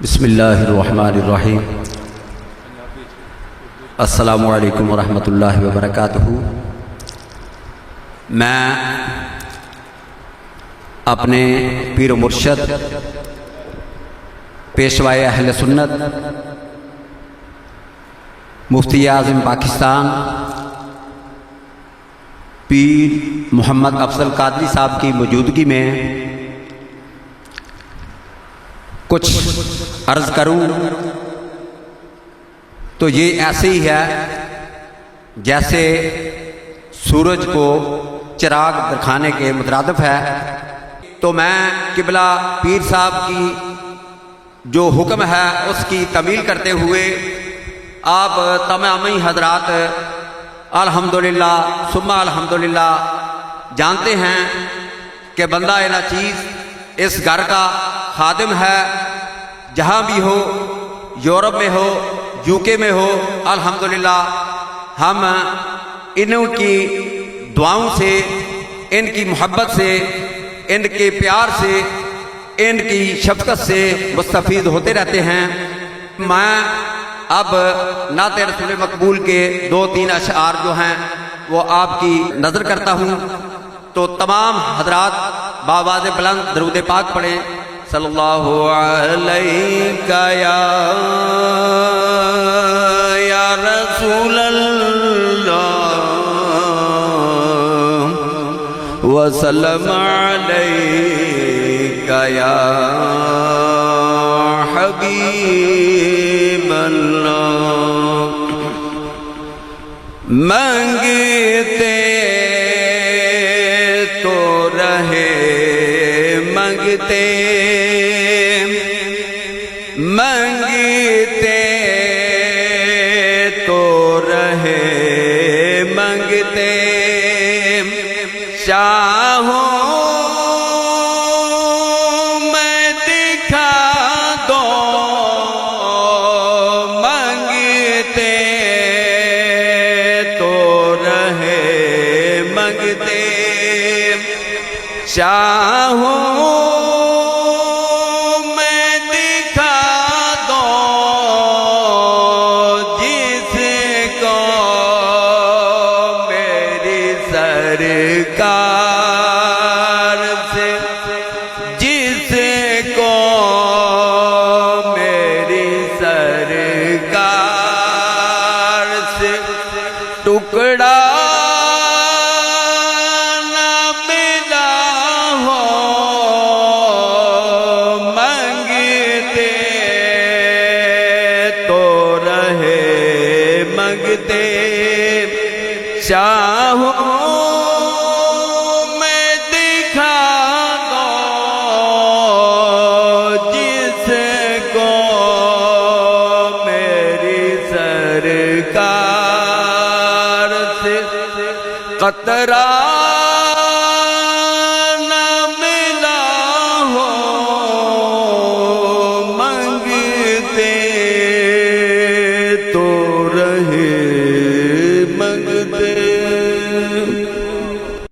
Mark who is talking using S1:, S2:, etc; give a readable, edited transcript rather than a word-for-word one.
S1: بسم اللہ الرحمن الرحیم۔ السلام علیکم ورحمۃ اللہ وبرکاتہ۔ میں اپنے پیر و مرشد پیشوائے اہل سنت مفتی اعظم پاکستان پیر محمد افضل قادری صاحب کی موجودگی میں کچھ عرض کروں تو یہ ایسے ہی ہے جیسے سورج کو چراغ دکھانے کے مترادف ہے۔ تو میں قبلہ پیر صاحب کی جو حکم ہے اس کی تعمیل کرتے ہوئے آپ تمامی حضرات الحمدللہ ثم الحمدللہ جانتے ہیں کہ بندہ ناچیز اس گھر کا خادم ہے، جہاں بھی ہو، یورپ میں ہو، یو کے میں ہو، الحمدللہ ہم انہوں کی دعاؤں سے، ان کی محبت سے، ان کے پیار سے، ان کی شفقت سے مستفید ہوتے رہتے ہیں۔ میں اب نعت رسول مقبول کے 2-3 اشعار جو ہیں وہ آپ کی نظر کرتا ہوں، تو تمام حضرات بآواز بلند درود پاک پڑھیں۔ صلی اللہ علیہ یا رسول اللہ وسلم علیہ یا حبیب اللہ۔ منگتے تو رہے منگتے، منگتے تو رہے منگتے، چاہوں میں دکھا دو منگتے تو رہے منگتے، چاہوں سرکار سے، جس کو میری سرکار سے ٹکڑا نہ ملا ہو، منگتے تو رہے منگتے، چاہو قطرہ